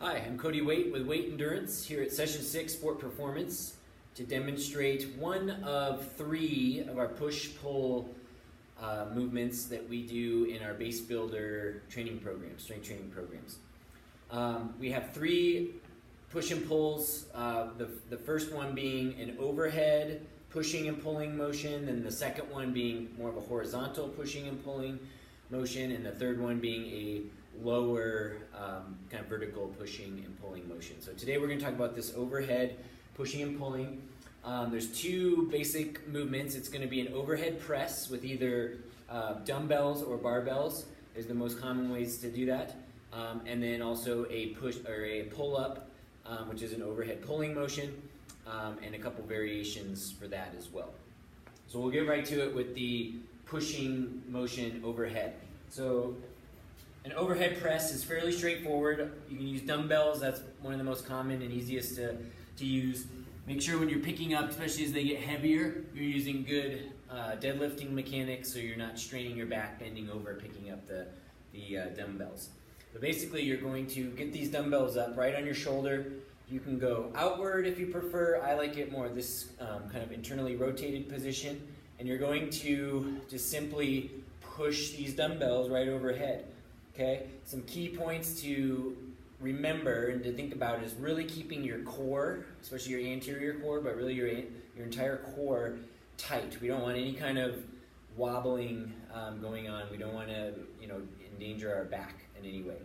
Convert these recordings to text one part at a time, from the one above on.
Hi, I'm Cody Waite with Weight Endurance here at Session 6 Sport Performance to demonstrate one of 3 of our push-pull movements that we do in our base builder training programs, strength training programs. We have 3 push and pulls, the first one being an overhead pushing and pulling motion, and the second one being more of a horizontal pushing and pulling motion, and the third one being a lower kind of vertical pushing and pulling motion. So today we're going to talk about this overhead pushing and pulling. There's 2 basic movements. It's going to be an overhead press with either dumbbells or barbells is the most common ways to do that. And then also a push or a pull up, which is an overhead pulling motion, and a couple variations for that as well. So we'll get right to it with the pushing motion overhead. So an overhead press is fairly straightforward. You can use dumbbells. That's one of the most common and easiest to use. Make sure when you're picking up, especially as they get heavier, you're using good deadlifting mechanics so you're not straining your back, bending over, picking up the dumbbells. But basically, you're going to get these dumbbells up right on your shoulder. You can go outward if you prefer. I like it more this kind of internally rotated position. And you're going to just simply push these dumbbells right overhead. Okay? Some key points to remember and to think about is really keeping your core, especially your anterior core, but really your entire core tight. We don't want any kind of wobbling going on. We don't want to, endanger our back in any way.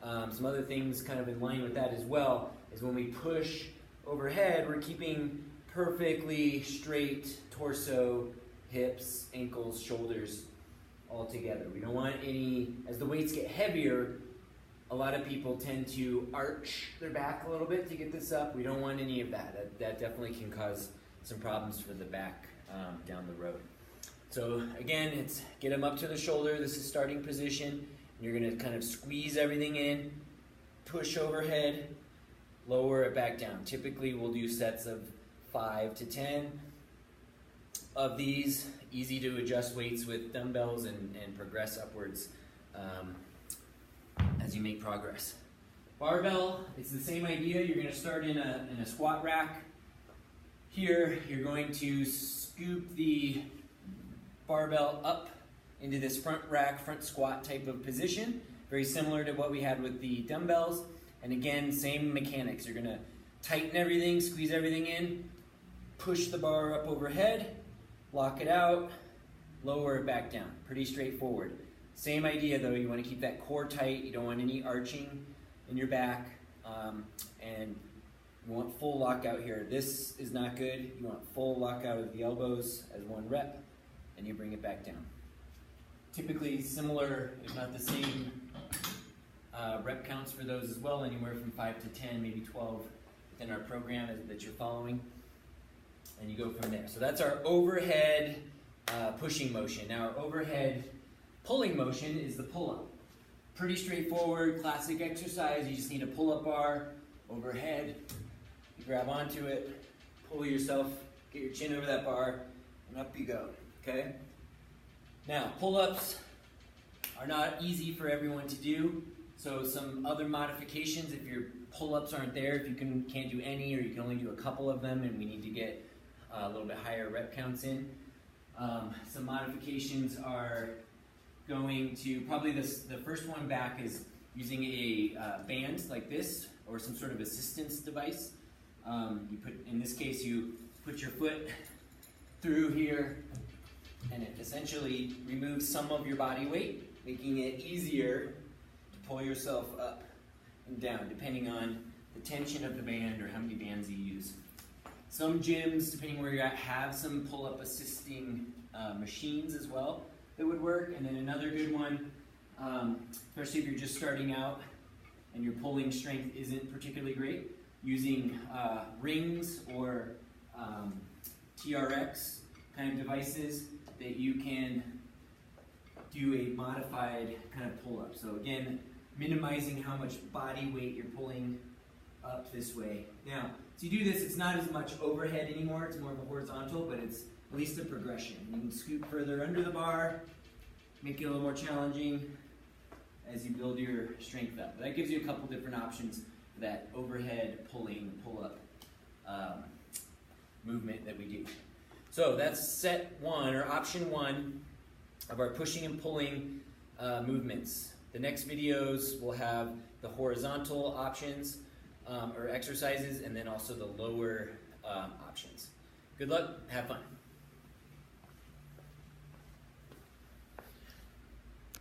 Some other things kind of in line with that as well is when we push overhead, we're keeping perfectly straight torso, hips, ankles, shoulders all together. We don't want any, as the weights get heavier, a lot of people tend to arch their back a little bit to get this up. We don't want any of that. That definitely can cause some problems for the back down the road. So again, it's get them up to the shoulder. This is starting position. You're going to kind of squeeze everything in, push overhead, lower it back down. Typically, we'll do sets of 5 to 10 of these. Easy to adjust weights with dumbbells and progress upwards as you make progress. Barbell, it's the same idea. You're going to start in a squat rack. Here, you're going to scoop the barbell up into this front rack, front squat type of position. Very similar to what we had with the dumbbells. And again, same mechanics. You're going to tighten everything, squeeze everything in, push the bar up overhead, lock it out, lower it back down. Pretty straightforward. Same idea though, you want to keep that core tight. You don't want any arching in your back. And you want full lockout here. This is not good. You want full lockout of the elbows as 1 rep, and you bring it back down. Typically similar, if not the same, rep counts for those as well, anywhere from 5 to 10, maybe 12 within our program that you're following. And you go from there. So that's our overhead pushing motion. Now our overhead pulling motion is the pull-up. Pretty straightforward, classic exercise. You just need a pull-up bar overhead. You grab onto it, pull yourself, get your chin over that bar, and up you go, okay? Now, pull-ups are not easy for everyone to do. So some other modifications, if your pull-ups aren't there, if you can't do any or you can only do a couple of them and we need to get a little bit higher rep counts in. Some modifications are going to, probably the first one back is using a band like this or some sort of assistance device. In this case, you put your foot through here and it essentially removes some of your body weight, making it easier to pull yourself up and down, depending on the tension of the band or how many bands you use. Some gyms, depending where you're at, have some pull-up assisting machines as well that would work. And then another good one, especially if you're just starting out and your pulling strength isn't particularly great, using rings or TRX kind of devices that you can do a modified kind of pull-up. So again, minimizing how much body weight you're pulling up this way. Now, to do this, it's not as much overhead anymore. It's more of a horizontal, but it's at least a progression. You can scoot further under the bar, make it a little more challenging as you build your strength up. But that gives you a couple different options that overhead pulling pull-up movement that we do. So that's set one, or option one, of our pushing and pulling movements. The next videos will have the horizontal options or exercises, and then also the lower options. Good luck, have fun.